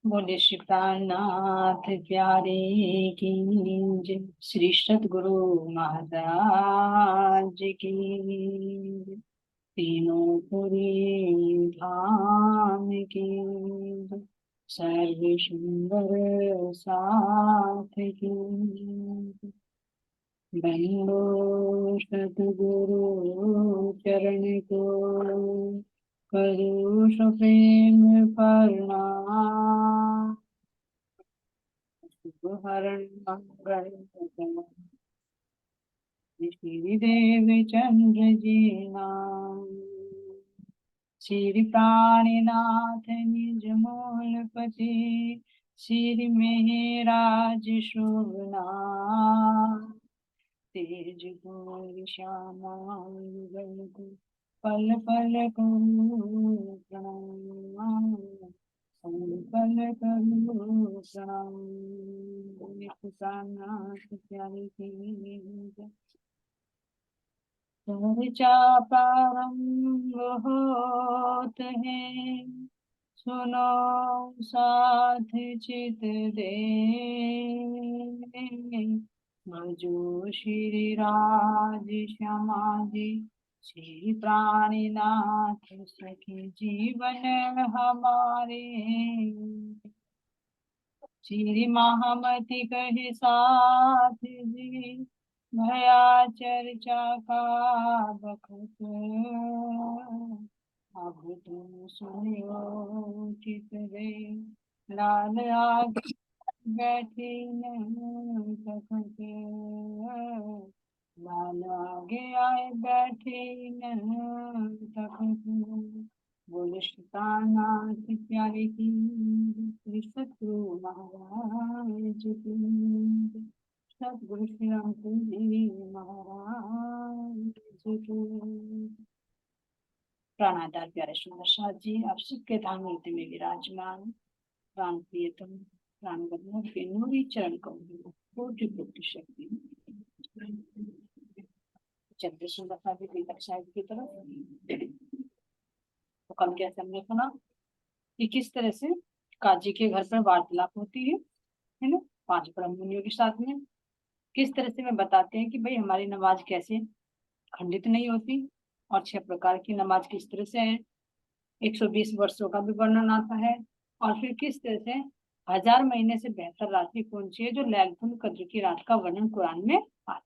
बोले श्री प्राणनाथ प्यारे की जय। श्री सतगुरु महाराज की। तीनों पुरी धाम की जय। सर्व सुंदर साथ की बंदो सतगुरु चरण को करो प्रेम प्रणाम। हरण मंगल श्री देव चंद्र जी नाम। श्री प्राणीनाथ निज मूलपति श्री मेहराज शोभना। तेज गोर श्यामा पल पल को प्रणाम। पल करो प्रणाम। नित्य प्यारे की चर्चा प्रारंभ होत है। सुनो साध चित दे। भजो श्री राज श्यामा जी श्री प्राणीनाथ सखी जीवन हमारे। श्री महामति कहे साथ जी भया चर्चा का बखत। अब तुम सुनियो चित रे लाल आगे बैठी न सखत। लाल आगे आए बैठे न सखत। बोले श्रीकांत प्यारे की श्री सतगुरु महाराज की। सतगुरु श्री रामचंद्र जी महाराज की। प्राणादार प्यारे सुंदर साथ जी, आप सबके धाम हृदय में विराजमान प्राण प्रियतम प्राण बंधु के नूरी चरण कमल कोटि कोटि शक्ति। चलते सुंदर साथ जी साहिब की तरफ। तो कल कैसे हमने सुना कि किस तरह से काजी के घर पर वार्तालाप होती है ना, 5 ब्रह्म मुनियों के साथ में। किस तरह से वे बताते हैं कि भाई हमारी नमाज कैसे खंडित नहीं होती और 6 प्रकार की नमाज किस तरह से है। 120 वर्षों का भी वर्णन आता है। और फिर किस तरह से 1000 महीने से बेहतर रात्रि कौन सी है, जो लैलतुल कद्र की रात का वर्णन कुरान में आता है।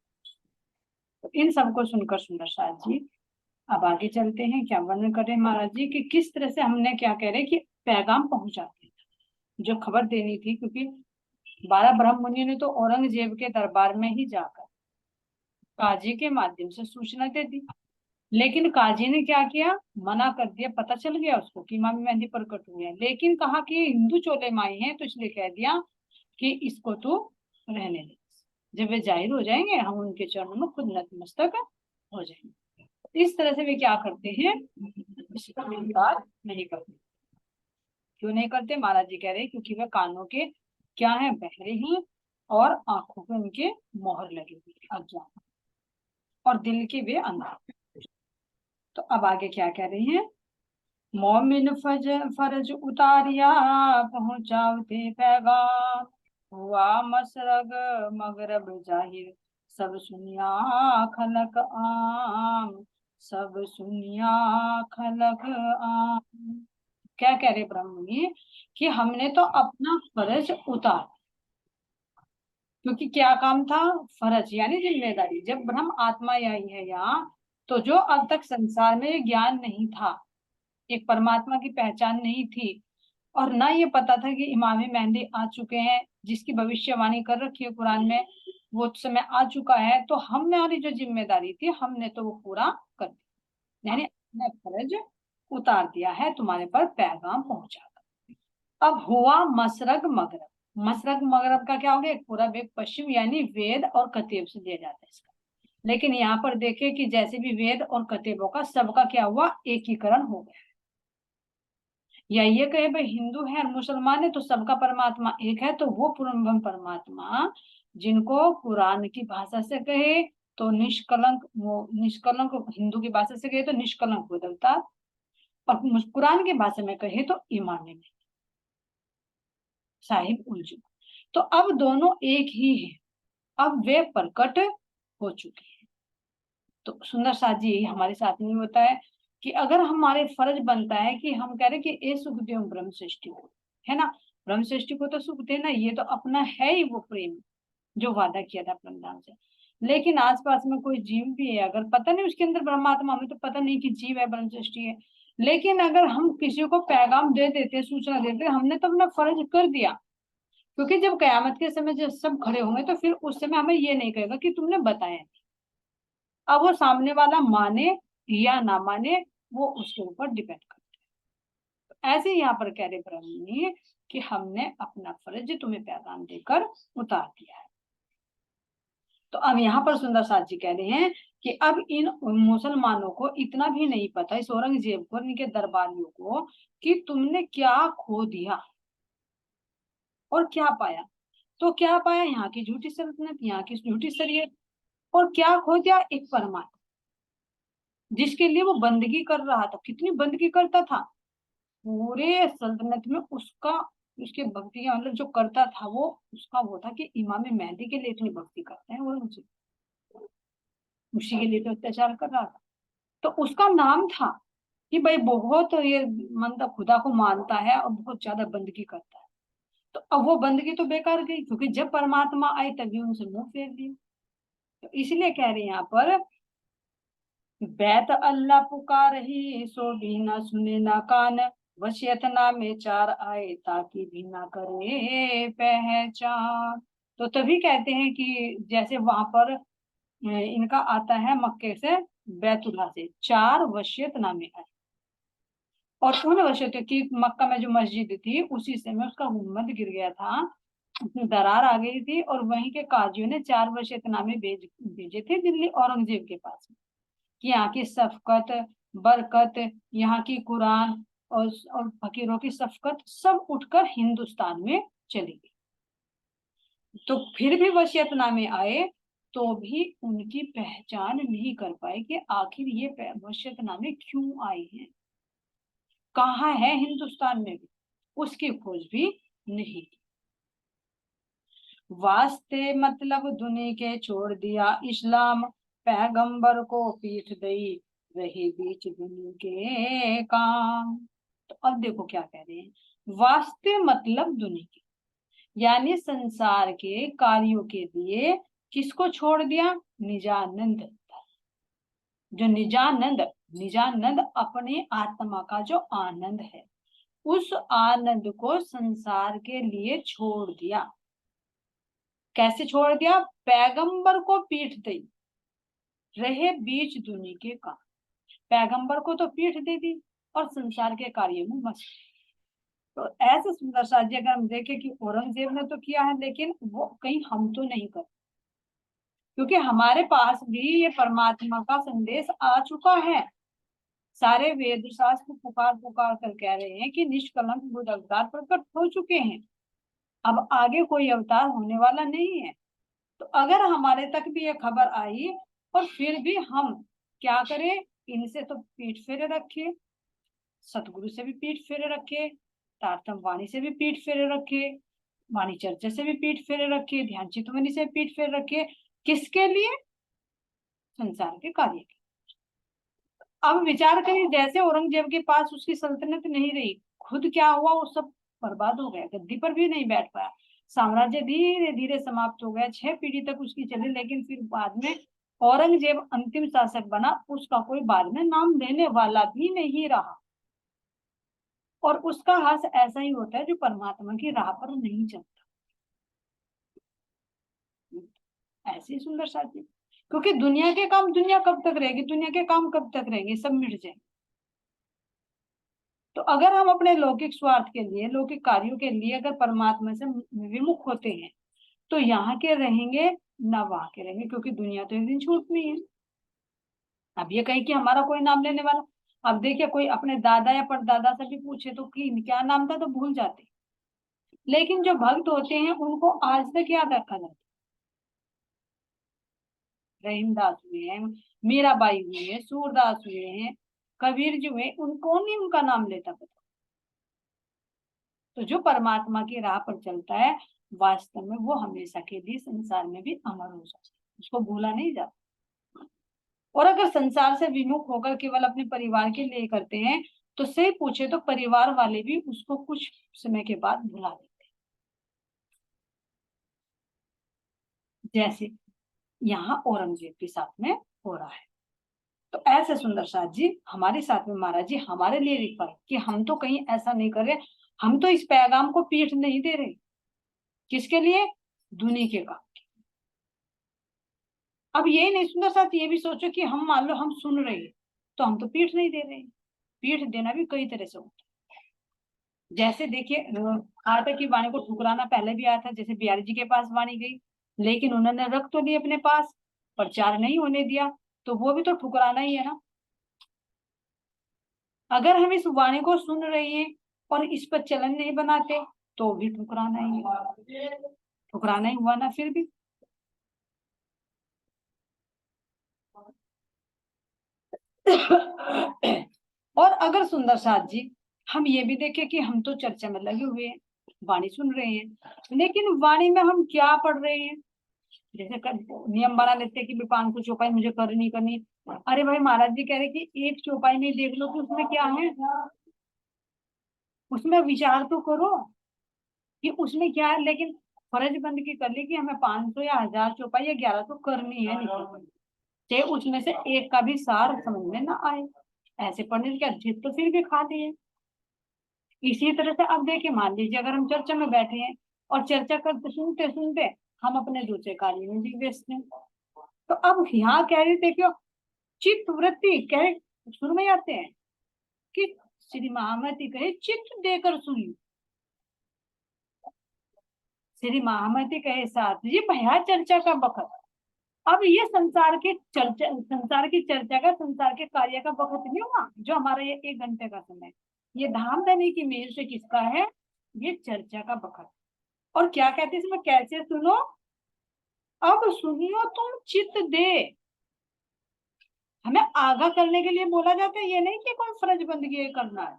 तो इन सबको सुनकर सुंदर साथ जी अब आगे चलते हैं। क्या वर्णन कर रहे हैं महाराज जी कि किस तरह से हमने क्या कह रहे हैं कि पैगाम पहुंचाते हैं, जो खबर देनी थी। क्योंकि 12 ब्रह्म मुनियों ने तो औरंगजेब के दरबार में ही जाकर काजी के माध्यम से सूचना दे दी। लेकिन काजी ने क्या किया, मना कर दिया। पता चल गया उसको कि इमाम मेहदी प्रकट हुए हैं, लेकिन कहा कि हिंदू चोले माई हैं, तो इसलिए कह दिया कि इसको तो रहने दे। जब वे जाहिर हो जाएंगे हम उनके चरणों में खुद नतमस्तक हो जाएंगे। इस तरह से वे क्या करते हैं, इसका इनकार नहीं करते। क्यों नहीं करते, महाराज जी कह रहे हैं क्योंकि वे कानों के क्या है, बहरे हैं, और आंखों पे उनके मोहर लगी हुई अज्ञान, और दिल के वे अंधा। तो अब आगे क्या कह रहे हैं। मोमिन फर्ज उतारिया पहुंचाते पैगाम। हुआ मसरग मगरब जाहिर सब सुनिया खलक आम। सब सुनिया खलक आम। क्या कह रहे ब्रह्म जी कि हमने तो अपना फर्ज उतार। क्योंकि क्या काम था, फर्ज यानी जिम्मेदारी। जब ब्रह्म आत्मा आई है यहाँ, तो जो अब तक संसार में ज्ञान नहीं था, एक परमात्मा की पहचान नहीं थी, और ना ये पता था कि इमाम मेहंदी आ चुके हैं, जिसकी भविष्यवाणी कर रखी है कुरान में, वो समय आ चुका है। तो हमारी जो जिम्मेदारी थी हमने तो वो पूरा कर दिया, यानी अपना फर्ज उतार दिया है, तुम्हारे पर पैगाम पहुंचा। अब हुआ मशरक मगरब। मशरक मगरब का क्या हो गया, एक पूरब एक पश्चिम, यानी वेद और कतीब से दिया जाता है इसका। लेकिन यहाँ पर देखे कि जैसे भी वेद और कतीबों का सबका क्या हुआ, एकीकरण हो गया। या ये कहे भाई हिंदू है और मुसलमान है तो सबका परमात्मा एक है, तो वो पूर्ण परमात्मा जिनको कुरान की भाषा से कहे तो निष्कलंक, वो निष्कलंक हिंदू की भाषा से कहे तो निष्कलंक बदलता, और कुरान की भाषा में कहे तो ईमान में। साहिब उलझुआ। तो अब दोनों एक ही है, अब वे प्रकट हो चुके हैं। तो सुंदर साथ जी यही हमारे साथ में होता है कि अगर हमारे फर्ज बनता है कि हम कह रहे कि ए सुख दे ब्रह्म सृष्टि को, है ना, ब्रह्म सृष्टि को तो सुख देना, ये तो अपना है ही वो प्रेम जो वादा किया था ब्रह्मदान से। लेकिन आसपास में कोई जीव भी है, अगर पता नहीं उसके अंदर परमात्मा, हमें तो पता नहीं कि जीव है, ब्रह्म सृष्टि है, लेकिन अगर हम किसी को पैगाम दे देते, सूचना देते, हमने तो अपना फर्ज कर दिया। क्योंकि जब कयामत के समय जब सब खड़े होंगे तो फिर उस समय हमें ये नहीं कहेगा कि तुमने बताया। अब वो सामने वाला माने या ना माने वो उसके ऊपर डिपेंड करता है। ऐसे यहाँ पर कह रहे ब्रह्म ने कि हमने अपना फर्ज तुम्हें पैगाम देकर उतार दिया है। तो अब यहाँ पर सुंदर साथ जी कह रहे हैं कि अब इन मुसलमानों को इतना भी नहीं पता, इस औरंगजेब को, इनके दरबारियों को, कि तुमने क्या खो दिया और क्या पाया। तो क्या पाया, यहाँ की झूठी सल्तनत, यहाँ की झूठी शरीयत, और क्या खो दिया, एक परमात्मा जिसके लिए वो बंदगी कर रहा था। कितनी बंदगी करता था, पूरे सल्तनत में उसका, उसके भक्ति का मतलब जो करता था वो, उसका वो था कि इमाम मेहदी के लिए इतनी भक्ति करते हैं, वो उसी के लिए तो अत्याचार कर रहा था। तो उसका नाम था कि भाई बहुत ये मतलब खुदा को मानता है और बहुत ज्यादा बंदगी करता है। तो अब वो बंदगी तो बेकार गई, क्योंकि जब परमात्मा आए तभी उनसे मुंह फेर दिया। तो इसलिए कह रहे हैं यहाँ पर, बैत अल्लाह पुकार ही सो भी ना सुने ना कान, वसियत नामे चार आए ताकि भी ना करे पहचान। तो तभी कहते हैं कि जैसे वहां पर इनका आता है मक्के से, बैतुल्ला से 4 वसियत नामे आए, और उन वसियत की मक्का में जो मस्जिद थी उसी से में उसका गुम्बद गिर गया था, उसमें दरार आ गई थी, और वहीं के काजियों ने 4 वसियतनामे भेजे थे दिल्ली औरंगजेब के पास में, कि यहाँ की शफकत, बरकत, यहाँ की कुरान और फकीरों की शफकत सब उठकर हिंदुस्तान में चली गई। तो फिर भी वसियतनामे आए तो भी उनकी पहचान नहीं कर पाए कि आखिर ये वसियतनामे क्यों आए हैं, कहाँ है हिंदुस्तान में भी, उसकी खोज भी नहीं की। वास्ते मतलब दुनिया के छोड़ दिया इस्लाम, पैगंबर को पीठ दई रही बीच दुनिया के काम। तो अब देखो क्या कह रहे हैं, वास्ते मतलब दुनिया के, यानी संसार के कार्यों के लिए किसको छोड़ दिया, निजानंद। जो निजानंद, निजानंद अपने आत्मा का जो आनंद है, उस आनंद को संसार के लिए छोड़ दिया। कैसे छोड़ दिया, पैगंबर को पीठ दी रहे बीच दुनिया के काम। पैगंबर को तो पीठ दे दी और संसार के कार्य में मस्त। तो ऐसे सुंदर साथ जी अगर हम देखें कि औरंगजेब ने तो किया है, लेकिन वो कहीं हम तो नहीं कर, क्योंकि हमारे पास भी ये परमात्मा का संदेश आ चुका है। सारे वेद शास्त्र पुकार पुकार कर कह रहे हैं कि निष्कलंक बुद्ध अवतार प्रकट हो चुके हैं, अब आगे कोई अवतार होने वाला नहीं है। तो अगर हमारे तक भी ये खबर आई और फिर भी हम क्या करें, इनसे तो पीठ फेरे रखे, सतगुरु से भी पीठ फेरे रखे, तारतम वाणी से भी पीठ फेरे रखे, वाणी चर्चा से भी पीठ फेरे रखे, ध्यान चितवनी से पीठ फेरे रखे, किसके लिए, संसार के कार्य के। अब विचार करिए, जैसे औरंगजेब के पास उसकी सल्तनत नहीं रही, खुद क्या हुआ, वो सब बर्बाद हो गया, गद्दी पर भी नहीं बैठ पाया, साम्राज्य धीरे धीरे समाप्त हो गया, 6 पीढ़ी तक उसकी चली, लेकिन फिर बाद में औरंगजेब अंतिम शासक बना, उसका कोई बाद में नाम लेने वाला भी नहीं रहा। और उसका हर्ष ऐसा ही होता है जो परमात्मा की राह पर नहीं चलता। ऐसी सुंदर साथी, क्योंकि दुनिया के काम दुनिया कब तक रहेगी, दुनिया के काम कब तक रहेंगे, सब मिट जाएंगे। तो अगर हम अपने लौकिक स्वार्थ के लिए, लौकिक कार्यों के लिए अगर परमात्मा से विमुख होते हैं तो यहाँ के रहेंगे ना वहां के रहेंगे, क्योंकि दुनिया तो एक दिन छूटनी है। अब ये कहीं कि हमारा कोई नाम लेने वाला, अब देखिए कोई अपने दादा या परदादा से भी पूछे तो कि क्या नाम था तो भूल जाते, लेकिन जो भक्त होते हैं उनको आज तक याद रखा जाता है। रहीमदास हुए हैं, मीराबाई हुए हैं, सूरदास हुए हैं, कबीर जी हुए, उनको नहीं उनका नाम लेता पता। तो जो परमात्मा की राह पर चलता है वास्तव में वो हमेशा के लिए संसार में भी अमर हो सकता है, उसको भूला नहीं जाता। और अगर संसार से विमुख होकर केवल अपने परिवार के लिए करते हैं तो सही पूछे तो परिवार वाले भी उसको कुछ समय के बाद भुला देते हैं। जैसे यहाँ औरंगजेब के साथ में हो रहा है। तो ऐसे सुंदर साथ जी हमारे साथ में महाराज जी हमारे लिए लिख पाए कि हम तो कहीं ऐसा नहीं कर रहे, हम तो इस पैगाम को पीठ नहीं दे रहे। किसके लिए? दुनिया के काम। अब यही नहीं सुंदर साथ, ये भी सोचो कि हम मान लो हम सुन रहे हैं तो हम तो पीठ नहीं दे रहे। पीठ देना भी कई तरह से होता है। जैसे देखिए आता की वाणी को ठुकराना पहले भी आया था, जैसे बिहारी जी के पास वाणी गई लेकिन उन्होंने रख तो ली अपने पास, प्रचार नहीं होने दिया, तो वो भी तो ठुकराना ही है ना। अगर हम इस वाणी को सुन रहे हैं और इस पर चलन नहीं बनाते तो भी ठुकराना ही है, ठुकराना ही हुआ ना फिर भी। और अगर सुंदर साथ जी हम ये भी देखें कि हम तो चर्चा में लगे हुए हैं, वाणी सुन रहे हैं, लेकिन वाणी में हम क्या पढ़ रहे हैं? जैसे नियम बना लेते हैं कि 500 चौपाई मुझे करनी करनी। अरे भाई महाराज जी कह रहे कि एक चौपाई में देख लो कि उसमें क्या है, उसमें विचार तो करो कि उसमें क्या है। लेकिन फर्ज बंदगी कर ली कि हमें 500 या 1000 चौपाई या 11 तो करनी है, नहीं चाहे उसमें से एक का भी सार समझ में ना आए। ऐसे पढ़ने के जिद तो फिर भी खा दिए। इसी तरह से अब देखिए मान लीजिए अगर हम चर्चा में बैठे हैं और चर्चा करते सुनते सुनते हम अपने दूसरे कार्य में भी व्यस्त हैं, तो अब यहाँ कह रही देखियो चित्त वृत्ति कहे शुरू में आते हैं कि श्री महामती कहे चित्त देकर सुनी। श्री महामती कहे साथ ये भया चर्चा का बखत। अब ये संसार की चर्चा का संसार के कार्य का वक्त नहीं हुआ जो हमारा ये 1 घंटे का समय, ये धाम धनी की मेल से किसका है? ये चर्चा का वक्त। और क्या कहते हैं इसमें, कैसे सुनो? अब सुनियो तुम चित्त दे। हमें आगाह करने के लिए बोला जाता है, ये नहीं कि कोई फर्ज बंदगी करना है,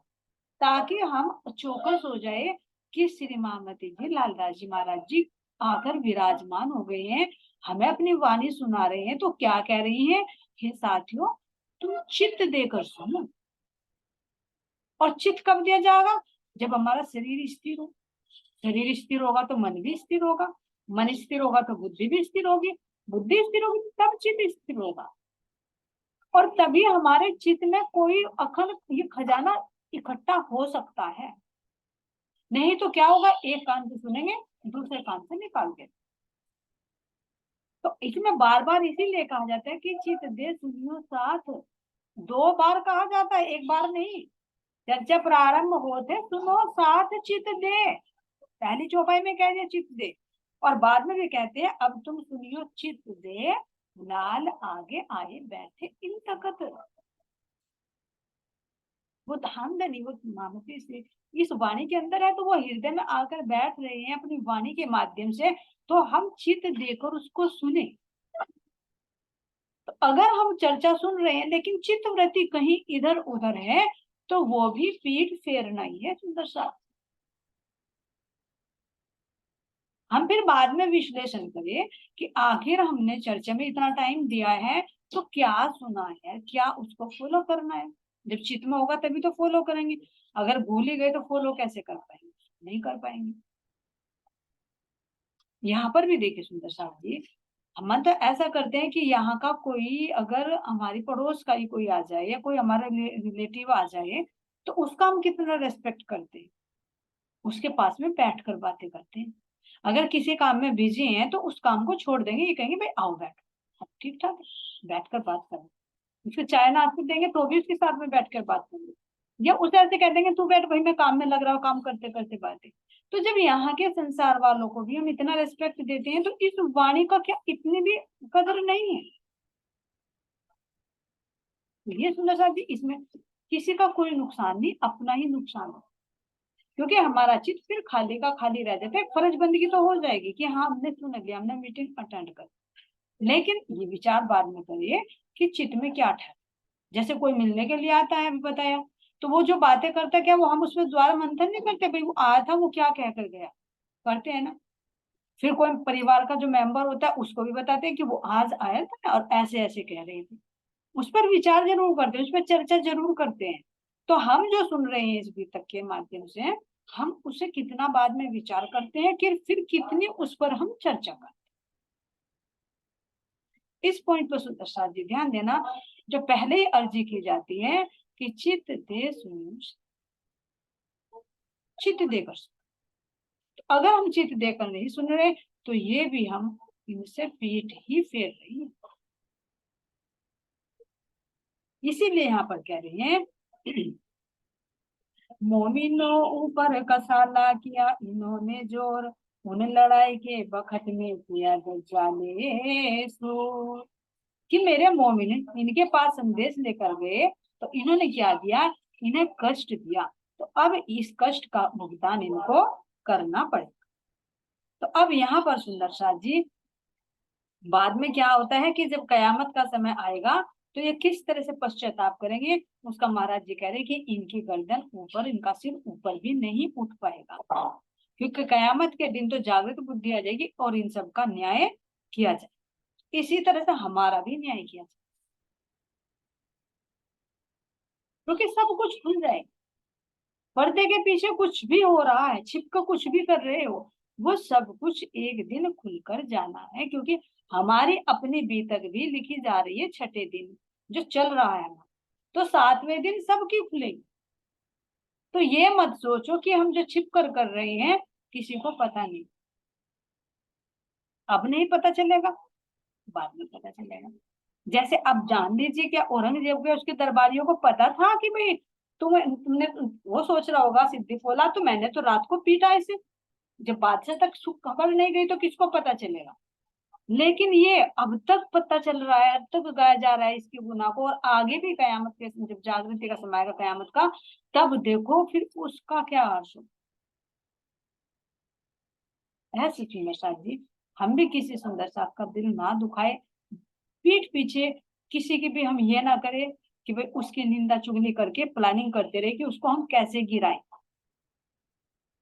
ताकि हम चौकस हो जाए कि श्री महामती जी लालराज जी महाराज जी आकर विराजमान हो गए हैं, हमें अपनी वाणी सुना रहे हैं। तो क्या कह रही हैं? हे साथियों तुम चित्त देकर सुनो। और चित्त कब दिया जाएगा? जब हमारा शरीर स्थिर हो। शरीर स्थिर होगा तो मन भी स्थिर होगा, मन स्थिर होगा तो बुद्धि भी स्थिर होगी, बुद्धि स्थिर होगी तब चित्त स्थिर होगा। और तभी हमारे चित्त में कोई अखंड ये खजाना इकट्ठा हो सकता है। नहीं तो क्या होगा, एक कान से सुनेंगे दूसरे कान से निकाल देंगे। तो इसमें बार बार इसीलिए कहा जाता है कि चित्त दे सुनियो साथ। 2 बार कहा जाता है, एक बार नहीं। चर्चा प्रारंभ होते सुनो साथ चित्त दे, पहली चौपाई में कह दिया चित्त दे, और बाद में भी कहते हैं अब तुम सुनियो चित्त दे लाल आगे आए बैठे इन तकत। वो धामधनी वो महामती से इस वाणी के अंदर है, तो वो हृदय में आकर बैठ रहे हैं अपनी वाणी के माध्यम से, तो हम चित्त देकर उसको सुने। तो अगर हम चर्चा सुन रहे हैं लेकिन चित्त वृत्ति कहीं इधर उधर है तो वो भी पीठ फेरना ही है सुंदर सा। हम फिर बाद में विश्लेषण करें कि आखिर हमने चर्चा में इतना टाइम दिया है तो क्या सुना है, क्या उसको फॉलो करना है। जब चित्त में होगा तभी तो फॉलो करेंगे, अगर भूल ही गए तो फॉलो कैसे कर पाएंगे? नहीं कर पाएंगे। यहाँ पर भी देखिए सुंदर साहब जी, हम तो ऐसा करते हैं कि यहाँ का कोई अगर हमारी पड़ोस का ही कोई आ जाए या कोई हमारा रिलेटिव आ जाए तो उसका हम कितना रेस्पेक्ट करते हैं, उसके पास में बैठ कर बातें करते हैं। अगर किसी काम में बिजी हैं तो उस काम को छोड़ देंगे, ये कहेंगे भाई आओ बैठ, अब ठीक ठाक बैठ कर बात करें। उसको चाय नाश्ते देंगे तो भी उसके साथ में बैठ कर बात करेंगे, या उसे ऐसे कह देंगे तू बैठ भाई मैं काम में लग रहा हूँ, काम करते करते बातें। तो जब यहाँ के संसार वालों को भी हम इतना रेस्पेक्ट देते हैं तो इस वाणी का क्या इतनी भी कदर नहीं है? ये सुंदर साहब जी इसमें किसी का कोई नुकसान नहीं, अपना ही नुकसान है। क्योंकि हमारा चित्त फिर खाली का खाली रह जाता है। फर्ज बंदगी तो हो जाएगी कि हाँ हमने सुन लिया, हमने मीटिंग अटेंड कर, लेकिन ये विचार बाद में करिए कि चित्त में क्या ठहरा। जैसे कोई मिलने के लिए आता है, बताया तो वो जो बातें करता क्या वो हम उसमें द्वारा मंथन नहीं करते, भाई वो आया था वो क्या कह कर गया, करते हैं ना। फिर कोई परिवार का जो मेंबर होता है उसको भी बताते हैं कि वो आज आया था ना और ऐसे ऐसे कह रहे थे। उस पर विचार जरूर करते हैं, उस पर चर्चा जरूर करते हैं। तो हम जो सुन रहे हैं इस गीतक के माध्यम से, हम उसे कितना बाद में विचार करते हैं कि फिर कितनी उस पर हम चर्चा करते हैं। इस पॉइंट पर सुदर्शन जी ध्यान देना, जो पहले ही अर्जी की जाती है कि चित्त दे सुन, चित्त देकर सुन। तो अगर हम चित्त देकर नहीं सुन रहे तो ये भी हम इनसे पीठ ही फेर रही है। इसीलिए यहाँ पर कह रहे हैं मोमिनो ऊपर कसाला किया इन्होंने जोर, उन लड़ाई के बखत में किया दज्जाले शोर। कि मेरे मोमिन इनके पास संदेश लेकर गए तो इन्होंने क्या दिया, इन्हें कष्ट दिया, तो अब इस कष्ट का भुगतान इनको करना पड़ेगा। तो अब यहाँ पर सुंदर शाह जी बाद में क्या होता है कि जब कयामत का समय आएगा तो ये किस तरह से पश्चाताप करेंगे, उसका महाराज जी कह रहे हैं कि इनकी गर्दन ऊपर, इनका सिर ऊपर भी नहीं उठ पाएगा, क्योंकि कयामत के दिन तो जागृत बुद्धि आ जाएगी और इन सब का न्याय किया जाए। इसी तरह से हमारा भी न्याय किया जाए, क्योंकि सब कुछ खुल जाए। पर्दे के पीछे कुछ भी हो रहा है, छिप कर कुछ भी कर रहे हो, वो सब कुछ एक दिन खुलकर जाना है, क्योंकि हमारी अपनी बीतक भी लिखी जा रही है छठे दिन जो चल रहा है, तो सातवें दिन सबकी खुलेगी। तो ये मत सोचो कि हम जो छिप कर रहे हैं किसी को पता नहीं, अब नहीं पता चलेगा, बाद में पता चलेगा। जैसे अब जान लीजिए क्या औरंगजेब के उसके दरबारियों को पता था कि भाई तुमने, वो सोच रहा होगा सिद्धि बोला तो मैंने तो रात को पीटा इसे, जब बादशाह तक खबर नहीं गई तो किसको पता चलेगा। लेकिन ये अब तक पता चल रहा है, अब तक गाया जा रहा है इसकी गुनाह को, और आगे भी कयामत के जब जागृति का समय आएगा कयामत का, तब देखो फिर उसका क्या हाल हो है। सची में शायद जी हम भी किसी सुंदर साहब का दिल ना दुखाए, पीठ पीछे किसी की भी हम ये ना करें कि भाई उसकी निंदा चुगली करके प्लानिंग करते रहे कि उसको हम कैसे गिराएं,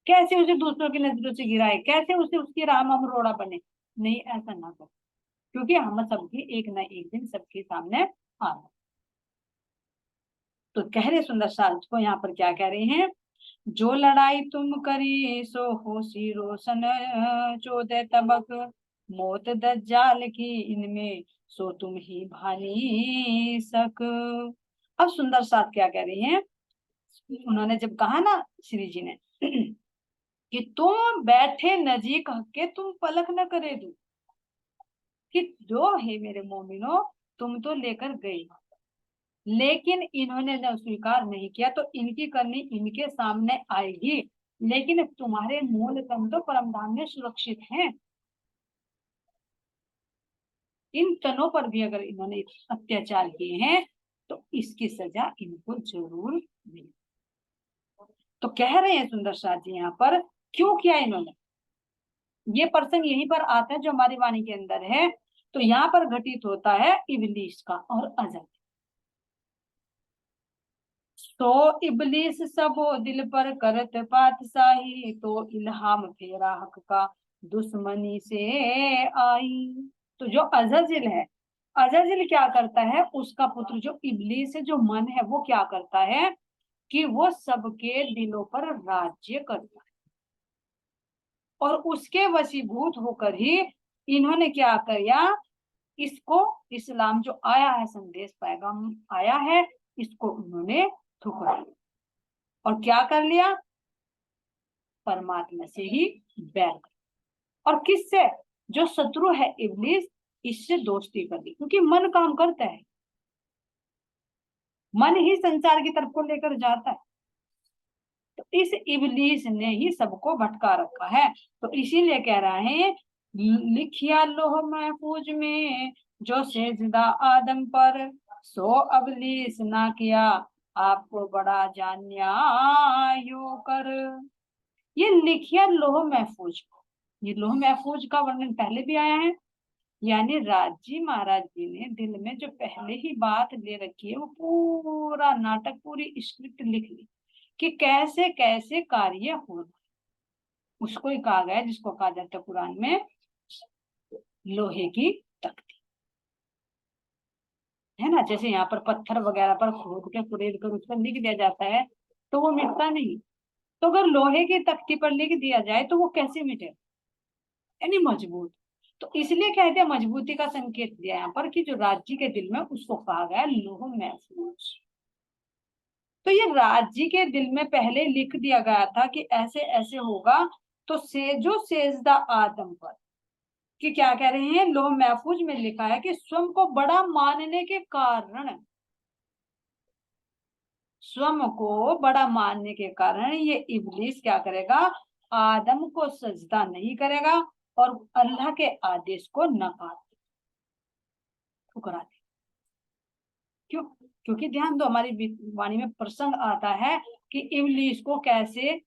कैसे उसे दूसरों की नजरों से गिराए, कैसे उसे उसकी राह में हम रोड़ा बने। नहीं, ऐसा ना करो, क्योंकि हम सबकी एक ना एक दिन सबके सामने आना। तो कह रहे सुंदर साज को यहाँ पर क्या कह रहे हैं, जो लड़ाई तुम करी सो होशी रोशन चौदह तबक, मौत दज्जाल की इनमें सो तुम ही भानी सक। अब सुंदर साथ क्या कह रही हैं, उन्होंने जब कहा ना श्री जी ने कि तुम बैठे नजीक के तुम पलक न करे दो, कि जो है मेरे मोमिनो तुम तो लेकर गए, लेकिन इन्होंने न स्वीकार नहीं किया तो इनकी करनी इनके सामने आएगी, लेकिन तुम्हारे मूल तन तो परमधाम में सुरक्षित हैं। इन तनों पर भी अगर इन्होंने अत्याचार किए हैं तो इसकी सजा इनको जरूर मिले। तो कह रहे हैं सुंदर शाह जी यहाँ पर क्यों किया इन्होंने, ये प्रसंग यहीं पर आता है जो हमारी वाणी के अंदर है। तो यहाँ पर घटित होता है इबलीस का और अजब। तो इबलीस सबो दिल पर करत पातशाही, तो इल्हाम फेरा हक का दुश्मनी से आई। तो जो अज़ाज़िल है, अज़ाज़िल क्या करता है, उसका पुत्र जो इबलीस है, जो मन है, वो क्या करता है कि वो सबके दिलों पर राज्य करता है, और उसके वशीभूत होकर ही इन्होंने क्या किया, इसको इस्लाम जो आया है, संदेश पैगाम आया है, इसको उन्होंने ठुकरा दिया और क्या कर लिया, परमात्मा से ही बैर कर, और किससे, जो शत्रु है इब्लिस, इससे दोस्ती कर ली, क्योंकि मन काम करता है, मन ही संसार की तरफ को लेकर जाता है। तो इस इब्लिस ने ही सबको भटका रखा है। तो इसीलिए कह रहा है लिखिया लोह महफूज में जो सेजदा आदम पर, सो अबलीस ना किया आपको बड़ा जानिया यो कर। ये लिखिया लोह महफूज, ये लोह महफूज का वर्णन पहले भी आया है, यानी राजी महाराज जी ने दिल में जो पहले ही बात ले रखी है वो पूरा नाटक, पूरी स्क्रिप्ट लिख ली कि कैसे कैसे कार्य हो रहा है। उसको ही कहा गया जिसको कहा जाता है कुरान में लोहे की तख्ती, है ना। जैसे यहाँ पर पत्थर वगैरह पर खोद के कुरेद कर उस पर लिख दिया जाता है तो वो मिटता नहीं। तो अगर लोहे की तख्ती पर लिख दिया जाए तो वो कैसे मिटे, यानी मजबूत। तो इसलिए कहते हैं मजबूती का संकेत दिया यहाँ पर कि जो राज्य के दिल में, उसको कहा गया लोह महफूज। तो ये राज्य के दिल में पहले लिख दिया गया था कि ऐसे ऐसे होगा। तो जो सेजदा आदम पर, कि क्या कह रहे हैं, लोह महफूज में लिखा है कि स्वयं को बड़ा मानने के कारण, स्वयं को बड़ा मानने के कारण ये इब्लीस क्या करेगा, आदम को सजदा नहीं करेगा और अल्लाह के आदेश को नकार ठुकरा दे। क्यों? क्योंकि ध्यान दो, हमारी वाणी में प्रसंग आता है कि इब्लीस को कैसे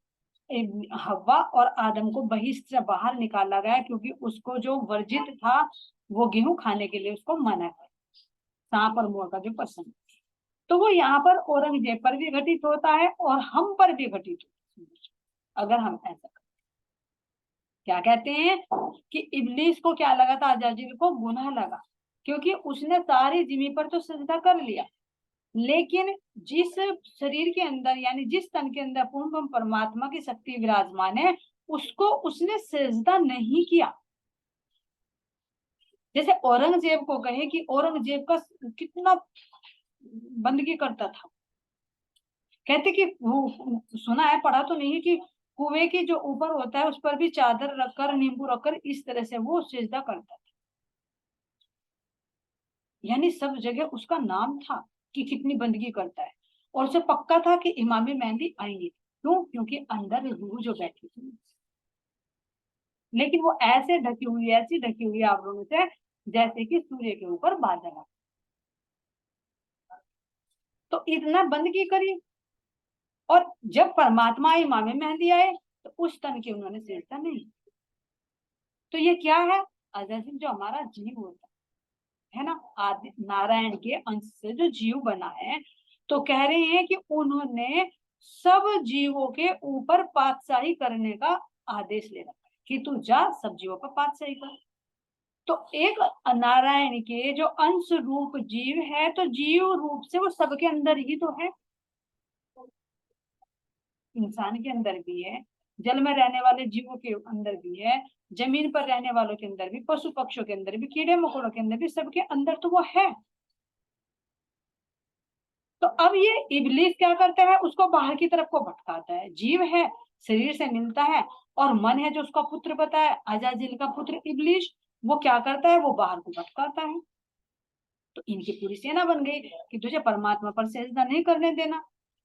हव्वा और आदम को बहिष्ठ से बाहर निकाला गया, क्योंकि उसको जो वर्जित था वो गेहूं खाने के लिए उसको मना कर, सांप और मोर का जो प्रसंग। तो वो यहाँ पर औरंगजेब पर भी घटित होता है और हम पर भी घटित होता है अगर हम ऐसा करें। क्या कहते हैं कि इब्लीस को क्या लगा था, अजाजिल को गुनाह लगा, क्योंकि उसने सारी जिमी पर तो सजदा कर लिया, लेकिन जिस शरीर के अंदर यानी जिस तन के अंदर पूर्ण परमात्मा की शक्ति विराजमान है उसको उसने सजदा नहीं किया। जैसे औरंगजेब को कहे कि औरंगजेब का कितना बंदगी करता था, कहते कि वो सुना है, पढ़ा तो नहीं, कि कुएं की जो ऊपर होता है उस पर भी चादर रखकर नींबू रखकर इस तरह से वो सिजदा करता था। यानी सब जगह उसका नाम था कि कितनी बंदगी करता है, और उसे पक्का था कि इमाम मेहंदी आएंगे। क्यों? क्योंकि अंदर रूह जो बैठी थी, लेकिन वो ऐसे ढकी हुई, ऐसी ढकी हुई आवरणों से जैसे कि सूर्य के ऊपर बादल। तो इतना बंदगी करी, और जब परमात्मा इमाम मेहंदी आए तो उस तन की उन्होंने सिजदा नहीं। तो ये क्या है, अजय जो हमारा जीव होता है ना, आदि नारायण के अंश से जो जीव बना है, तो कह रहे हैं कि उन्होंने सब जीवों के ऊपर पातशाही करने का आदेश ले रखा है कि तू जा सब जीवों पर पातशाही कर। तो एक नारायण के जो अंश रूप जीव है, तो जीव रूप से वो सबके अंदर ही तो है, इंसान के अंदर भी है, जल में रहने वाले जीवों के अंदर भी है, जमीन पर रहने वालों के अंदर भी, पशु पक्षियों के अंदर भी, कीड़े मकोड़ों के अंदर भी, सबके अंदर तो वो है। तो अब ये इब्लीस क्या करता है, उसको बाहर की तरफ को भटकाता है। जीव है, शरीर से मिलता है, और मन है जो उसका पुत्र बताया, अजाजिल का पुत्र इब्लीस, वो क्या करता है, वो बाहर को भटकाता है। तो इनकी पूरी सेना बन गई कि तुझे परमात्मा पर सजदा नहीं करने देना।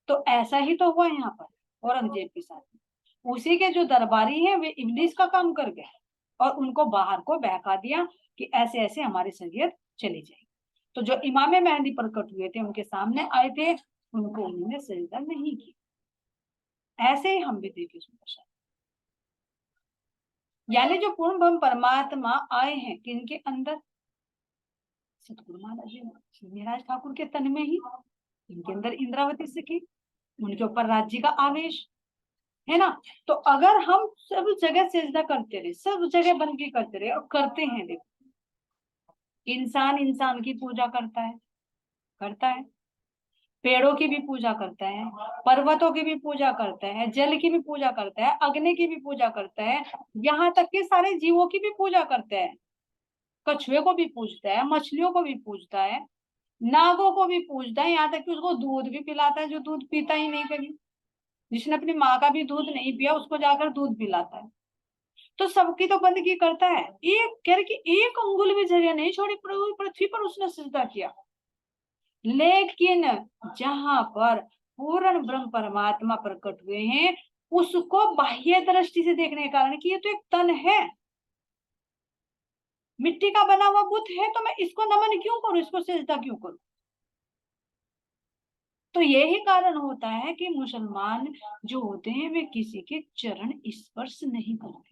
तो ऐसा ही तो हुआ यहाँ पर औरंगजेब के साथ। उसी के जो दरबारी हैं वे इब्लीस का काम कर गए और उनको बाहर को बहका दिया कि ऐसे ऐसे हमारी शरीयत चली जाएगी। तो जो इमाम मेहंदी प्रकट हुए थे, उनके सामने आए थे, उनको उन्होंने सजदा नहीं किया। ऐसे ही हम भी देखे सुंदर, यानी जो पूर्ण ब्रह्म परमात्मा आए हैं किनके अंदर, सतगुरु महाराज जी महाराज ठाकुर के तन में ही, इनके अंदर इंद्रावती से की, उनके ऊपर राज्य का आवेश है ना। तो अगर हम सब जगह सजदा करते रहे, सब जगह बंदगी करते रहे, और करते हैं, देखो इंसान इंसान की पूजा करता है, पेड़ों की भी पूजा करता है, पर्वतों की भी पूजा करता है, जल की भी पूजा करता है, अग्नि की भी पूजा करता है, यहाँ तक कि सारे जीवों की भी पूजा करता है। कछुए को भी पूजता है, मछलियों को भी पूजता है, नागों को भी पूजता है, यहाँ तक कि उसको दूध भी पिलाता है जो दूध पीता ही नहीं कभी। जिसने अपनी माँ का भी दूध नहीं पिया उसको जाकर दूध पिलाता है। तो सबकी तो बंदगी करता है, एक कह रहे कि एक अंगुल भी जगह नहीं छोड़ी पृथ्वी पर उसने सिजदा किया। लेकिन जहां पर पूर्ण ब्रह्म परमात्मा प्रकट हुए हैं, उसको बाह्य दृष्टि से देखने के कारण कि ये तो एक तन है, मिट्टी का बना हुआ बुत है, तो मैं इसको नमन क्यों करूं, इसको सिजदा क्यों करूं। तो यही कारण होता है कि मुसलमान जो होते हैं वे किसी के चरण स्पर्श नहीं करते।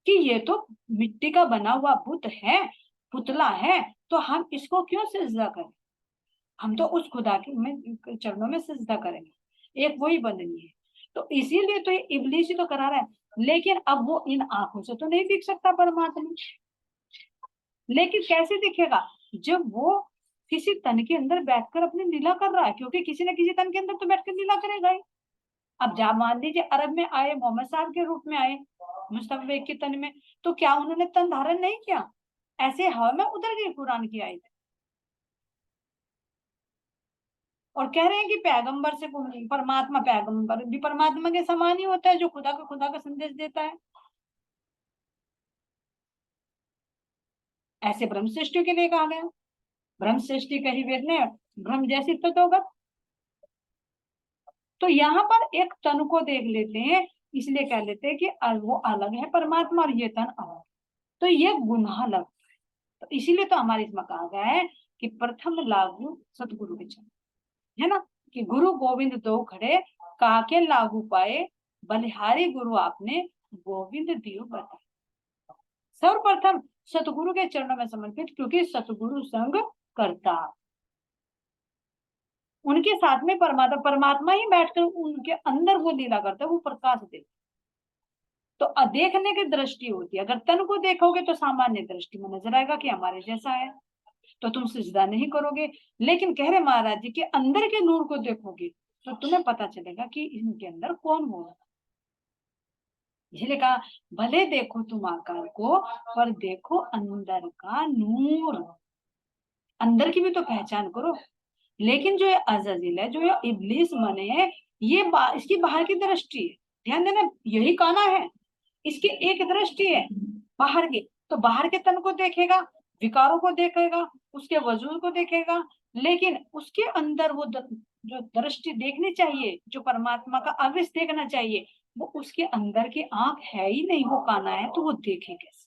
कि ये तो मिट्टी का बना हुआ बुत है, पुतला है, तो हम इसको क्यों सिजदा करें, हम तो उस खुदा के में चरणों में सिजदा करेंगे, एक वही बंदनी है। तो इसीलिए तो ये इब्लीस ही तो करा रहा है। लेकिन अब वो इन आंखों से तो नहीं दिख सकता परमात्मा, लेकिन कैसे दिखेगा, जब वो किसी तन के अंदर बैठकर अपनी लीला कर रहा है, क्योंकि किसी न किसी तन के अंदर तो बैठकर लीला करेगा ही। अब जा मान लीजिए अरब में आए, मोहम्मद साहब के रूप में आए, मुस्तफा के तन में, तो क्या उन्होंने तन धारण नहीं किया, ऐसे हवा में उतर गई कुरान की आयत। और कह रहे हैं कि पैगंबर से परमात्मा, पैगंबर भी परमात्मा के समान ही होता है, जो खुदा का संदेश देता है। ऐसे ब्रह्म सृष्टि के लिए कहा गया, ब्रह्म सृष्टि कही वेद ने, ब्रह्म जैसी तत्वगत। तो यहाँ पर एक तन को देख लेते हैं, इसलिए कह लेते हैं कि वो अलग है परमात्मा और ये तन अलग, तो ये गुनाह लगता है। तो इसीलिए तो हमारे इसमें कहा गया है कि प्रथम लागू सतगुरु के चरण, है ना, कि गुरु गोविंद दो खड़े, काके लागू पाए, बलिहारी गुरु आपने गोविंद दियो बताए। सर्वप्रथम सतगुरु के चरणों में समर्पित, क्योंकि सतगुरु संग करता, उनके साथ में परमात्मा, परमात्मा ही बैठकर उनके अंदर वो लीला करता है, वो प्रकाश देता। तो देखने की दृष्टि होती है, अगर तन को देखोगे तो सामान्य दृष्टि में नजर आएगा कि हमारे जैसा है, तो तुम सिजदा नहीं करोगे। लेकिन कह रहे महाराज जी के अंदर के नूर को देखोगे तो तुम्हें पता चलेगा कि इनके अंदर कौन हो रहा है। इसलिए कहा भले देखो तुम आकार को, पर देखो अंदर का नूर, अंदर की भी तो पहचान करो। लेकिन जो ये अज़ाज़िल है, जो ये इब्लीस मने है, ये इसकी बाहर की दृष्टि है, ध्यान देना, यही काना है, इसकी एक दृष्टि है बाहर की। तो बाहर के तन को देखेगा, विकारों को देखेगा, उसके वजूद को देखेगा, लेकिन उसके अंदर वो जो दृष्टि देखनी चाहिए, जो परमात्मा का अविष देखना चाहिए, वो उसके अंदर की आंख है ही नहीं, वो काना है, तो वो देखे कैसे।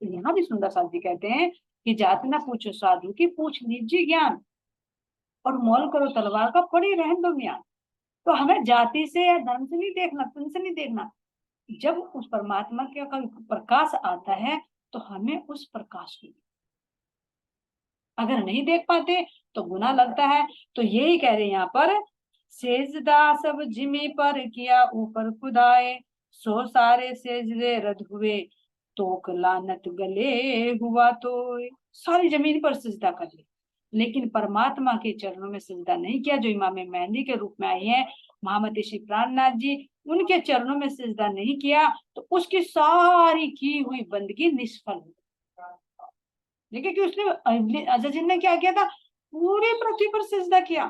यहाँ भी सुंदर साथ जी कहते हैं कि जाति ना पूछो साधु की, पूछ लीजिए ज्ञान, और मोल करो तलवार का, पड़ी रहन दो म्यान। तो हमें जाति से या धर्म से नहीं देखना, तुम से नहीं देखना, जब उस परमात्मा के प्रकाश आता है तो हमें उस प्रकाश को, अगर नहीं देख पाते तो गुनाह लगता है। तो यही कह रहे हैं यहाँ पर, सेजदा सब जिमी पर किया ऊपर खुदाए, सो सारे सेजदे रद हुए, तो लानत गले हुआ, तो सारी जमीन पर सजदा कर ले, लेकिन परमात्मा के चरणों में सजदा नहीं किया। जो इमाम मेहंदी के रूप में आई है महामती श्री प्राणनाथ जी, उनके चरणों में सजदा नहीं किया तो उसकी सारी की हुई बंदगी निष्फल हुई। देखिए कि उसने अज़ाज़िल ने क्या किया था, पूरी पृथ्वी पर सजदा किया,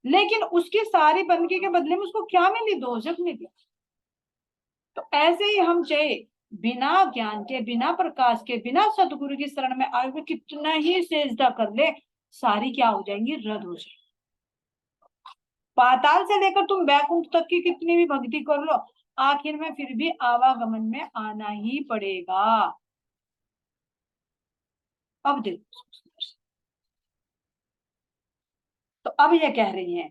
लेकिन उसकी सारी बंदगी के बदले में उसको क्या मिली, दोजख मिली। तो ऐसे ही हम चाहे बिना ज्ञान के, बिना प्रकाश के, बिना सदगुरु की शरण में आए हुए कितना ही सेजदा कर ले, सारी क्या हो जाएंगी, रद्द हो जाएंगी। पाताल से लेकर तुम बैकुंठ तक की कितनी भी भक्ति कर लो, आखिर में फिर भी आवागमन में आना ही पड़ेगा। अब देखो, तो अब ये कह रही हैं,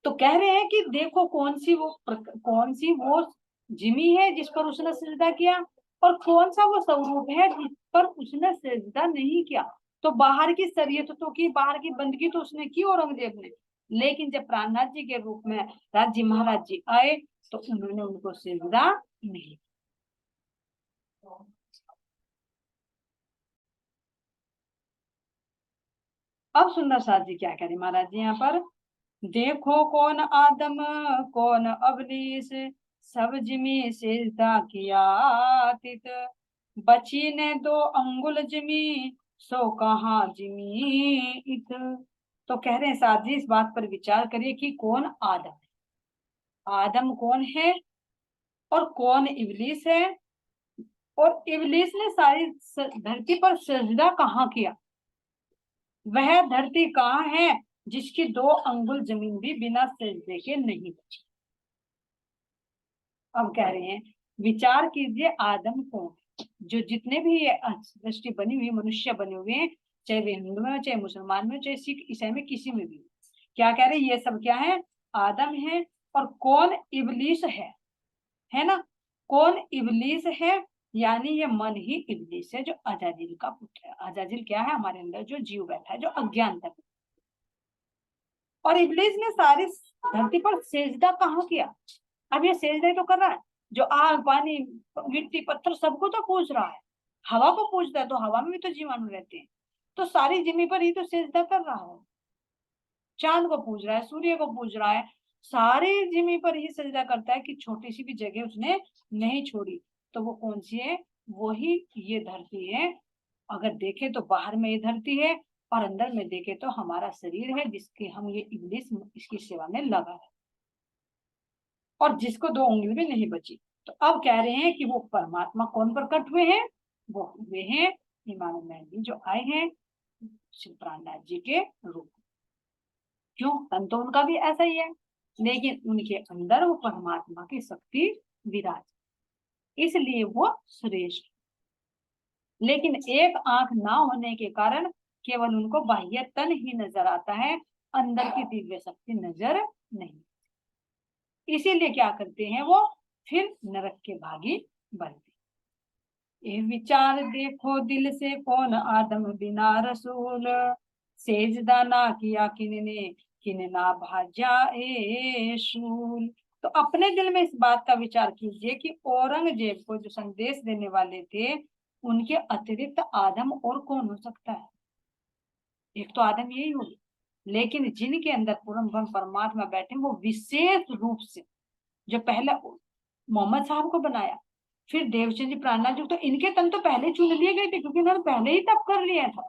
तो कह रहे हैं कि देखो कौन सी वो जिमी है जिस पर उसने सिजदा किया, और कौन सा वो स्वरूप है जिस पर उसने सिजदा नहीं किया। तो बाहर की शरीयत तो की, बाहर की बंदगी तो उसने की औरंगजेब ने, लेकिन जब प्राणनाथ जी के रूप में राज जी महाराज जी आए तो उन्होंने उनको सिजदा नहीं। अब सुंदर साथ जी क्या करें महाराज जी यहाँ पर, देखो कौन आदम कौन अबलीस, सब जिमी सिजदा किया तित, बची ने दो अंगुल जिमी, सो कहाँ जिमी इत। तो कह रहे हैं साथ जी, इस बात पर विचार करिए कि कौन आदम है, आदम कौन है और कौन इबलीस है, और इबलीस ने सारी धरती पर सजदा कहाँ किया, वह धरती कहाँ है जिसकी दो अंगुल जमीन भी बिना सजदे के नहीं बची। अब कह रहे हैं विचार कीजिए आदम कौन, जो जितने भी ये सृष्टि बनी हुई, मनुष्य बने हुए हैं, चाहे वे हिंदू में, चाहे मुसलमान में, चाहे सिख ईसाई में, किसी में भी, क्या कह रहे हैं, ये सब क्या है, आदम है और कौन इबलीस है ना। कौन इबलीस है, यानी ये मन ही इबलीस है जो अजाजिल का पुत्र है। अजाजिल क्या है, हमारे अंदर जो जीव बैठा है, जो अज्ञानता। और इबलीस ने सारी धरती पर सेजदा कहाँ किया। अब ये सेजदा तो कर रहा है, जो आग पानी मिट्टी पत्थर सबको तो पूज रहा है, हवा को पूजता है, तो हवा में भी तो जीवाणु रहते हैं, तो सारी जमीन पर ही तो सेजदा कर रहा है। चांद को पूज रहा है, सूर्य को पूज रहा है, सारे जमीन पर ही सजदा करता है कि छोटी सी भी जगह उसने नहीं छोड़ी। तो वो कौन सी है, वही ये धरती है। अगर देखे तो बाहर में ये धरती है, और अंदर में देखे तो हमारा शरीर है, जिसके हम ये इब्लिस इसकी सेवा में लगा है, और जिसको 2 उंगली भी नहीं बची। तो अब कह रहे हैं कि वो परमात्मा कौन प्रकट हुए हैं, वो हुए हैं इमाम मेहदी जो आए हैं श्री प्राणनाथ जी के रूप। क्यों, तन तो उनका भी ऐसा ही है, लेकिन उनके अंदर वो परमात्मा की शक्ति विराज, इसलिए वो श्रेष्ठ। लेकिन एक आंख ना होने के कारण केवल उनको बाह्य तन ही नजर आता है, अंदर की दिव्य शक्ति नजर नहीं। इसीलिए क्या करते हैं वो, फिर नरक के भागी बनते। ये विचार देखो दिल से कौन आदम बिना रसूल, सेजदा ना किया किनने किन ना भाजा ए शूल। तो अपने दिल में इस बात का विचार कीजिए कि औरंगजेब को जो संदेश देने वाले थे, उनके अतिरिक्त आदम और कौन हो सकता है। एक तो आदम यही होगी, लेकिन जिनके अंदर पूर्ण ब्रह्म परमात्मा बैठे, वो विशेष रूप से जो पहले मोहम्मद साहब को बनाया, फिर देवचंद जी प्राणनाथ जी, तो इनके तन तो पहले चुन लिए गए थे, क्योंकि उन्होंने पहले ही तप कर लिया था।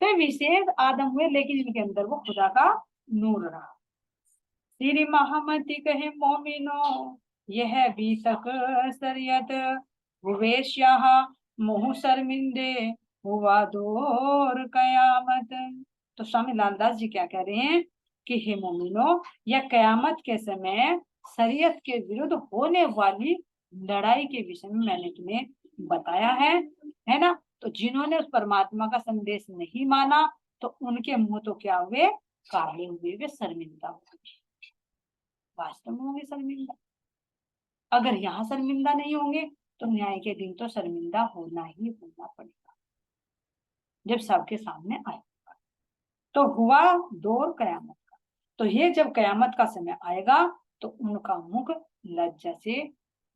तो विशेष आदम हुए, लेकिन इनके अंदर वो खुदा का नूर रहा। श्री महामति कहे मोमिनो यह भी तक सरियत, भुवेश्याह मोह शर्मिंदे हुआ दूर कयामत। तो स्वामी लालदास जी क्या कह रहे हैं कि हे मोमिनो, या कयामत के समय शरीयत के विरुद्ध होने वाली लड़ाई के विषय में मैंने तुम्हें बताया है ना। तो जिन्होंने उस परमात्मा का संदेश नहीं माना, तो उनके मुंह तो क्या हुए, काले हुए, वे शर्मिंदा हुए, वास्तव में होंगे शर्मिंदा। अगर यहाँ शर्मिंदा नहीं होंगे, तो न्याय के दिन तो शर्मिंदा होना ही होना पड़ेगा, जब सबके सामने आएगा। तो हुआ दौर कयामत का। तो ये जब कयामत का समय आएगा, तो उनका मुख लज्जा से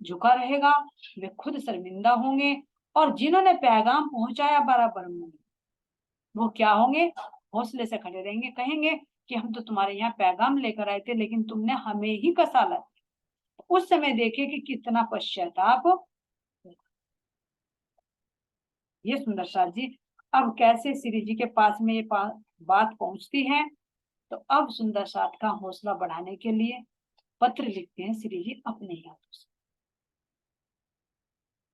झुका रहेगा, वे खुद शर्मिंदा होंगे। और जिन्होंने पैगाम पहुंचाया बराबर में, वो क्या होंगे, हौसले से खड़े रहेंगे, कहेंगे कि हम तो तुम्हारे यहाँ पैगाम लेकर आए थे, लेकिन तुमने हमें ही कसाला। उस समय देखिए कि कितना पश्चाताप। ये सुंदर साथ जी, अब कैसे श्री जी के पास में ये बात पहुंचती है। तो अब सुंदर साथ का हौसला बढ़ाने के लिए पत्र लिखते हैं श्री जी अपने हाथों से,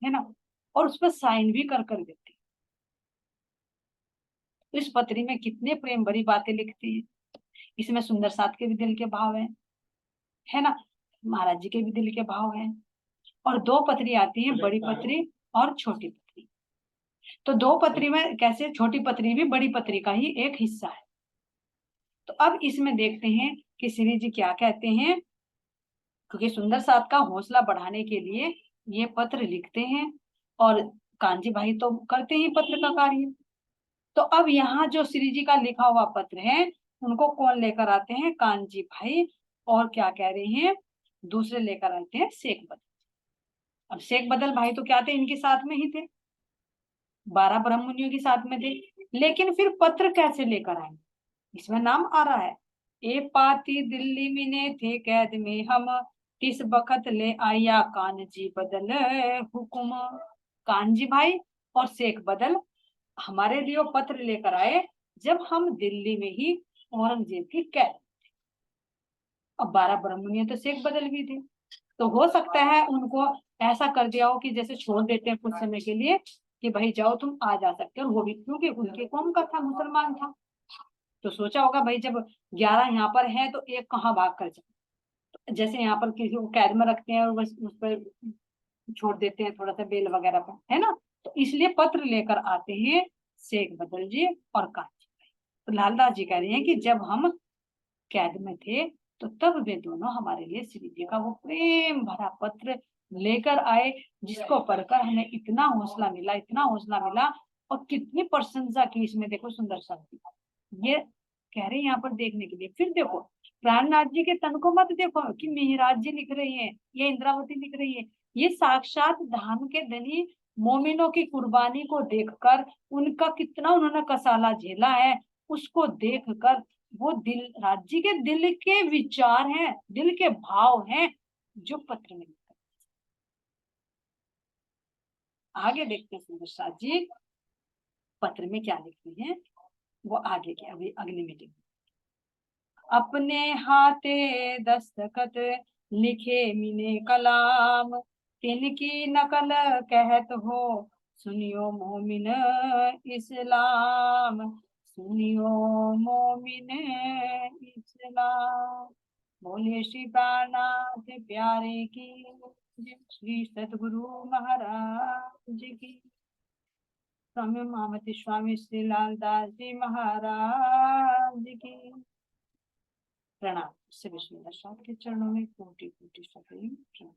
है ना, और उस पर साइन भी कर कर देते हैं। इस पत्री में कितने प्रेम भरी बातें लिखती है, इसमें सुंदर साथ के भी दिल के भाव है ना, महाराज जी के भी दिल के भाव हैं। और 2 पत्री आती है, बड़ी पत्री और छोटी पत्री। तो 2 पत्री में कैसे, छोटी पत्री भी बड़ी पत्री का ही एक हिस्सा है। तो अब इसमें देखते हैं कि श्री जी क्या कहते हैं, क्योंकि सुंदर साथ का हौसला बढ़ाने के लिए ये पत्र लिखते हैं, और कांजी भाई तो करते ही पत्र का कार्य। तो अब यहाँ जो श्री जी का लिखा हुआ पत्र है, उनको कौन लेकर आते हैं, कांजी भाई, और क्या कह रहे हैं, दूसरे लेकर आते हैं शेख बदल। अब शेख बदल भाई तो क्या थे, इनके साथ में ही थे, 12 ब्रह्म मुनियों के साथ में थे। लेकिन फिर पत्र कैसे लेकर आए, इसमें नाम आ रहा है, ए पाती दिल्ली में थे कैद में हम, किस बखत ले आया कानजी बदल हुकुम। कानजी भाई और शेख बदल हमारे लिए पत्र लेकर आए, जब हम दिल्ली में ही औरंगजेब की कैद। अब 12 ब्रह्मण्य तो शेख बदल भी थे, तो हो सकता है उनको ऐसा कर दिया हो कि जैसे छोड़ देते हैं कुछ समय के लिए, कि भाई जाओ तुम आ जा सकते हो, वो भी क्योंकि उनके कौम का था, मुसलमान था। तो सोचा होगा भाई जब 11 यहाँ पर है, तो एक कहाँ भाग कर जाए। तो जैसे यहाँ पर किसी को कैद में रखते हैं और बस उस पर छोड़ देते हैं थोड़ा सा बेल वगैरह पर, है ना। तो इसलिए पत्र लेकर आते हैं शेख बदल जी और काजी। तो लालदास जी कह रहे हैं कि जब हम कैद में थे, तो तब वे दोनों हमारे लिए श्री जी का वो प्रेम भरा पत्र लेकर आए, जिसको पढ़कर हमें इतना हौसला मिला, इतना हौसला मिला। और कितनी प्रशंसा की इसमें, देखो सुंदर शब्द ये कह रहे हैं यहाँ पर देखने के लिए। फिर देखो प्राणनाथ जी के तन को मत देखो कि मेहराज जी लिख रही है, ये इंद्रावती लिख रही है, ये साक्षात धाम के धनी मोमिनों की कुर्बानी को देखकर, उनका कितना उन्होंने कसाला झेला है, उसको देखकर वो दिल, राज्य के दिल के विचार हैं, दिल के भाव हैं, जो पत्र में लिखा। आगे देखते हैं सुंदर साथ जी पत्र में क्या लिखते हैं, वो आगे के अभी अगले में लिखते। अपने हाथे दस्तखत लिखे मिने कलाम, तिनकी नकल कहत हो सुनियो मोमिन इस्लाम, सुनियो मोमिन इस्लाम। बोले श्री प्राणनाथ प्यारे की, श्री सतगुरु महाराज की, स्वामी महामती स्वामी श्री लालदास जी महाराज की प्रणाम। से विष्णु दर्शन के चरणों में कोटि कोटि शतों प्रणाम।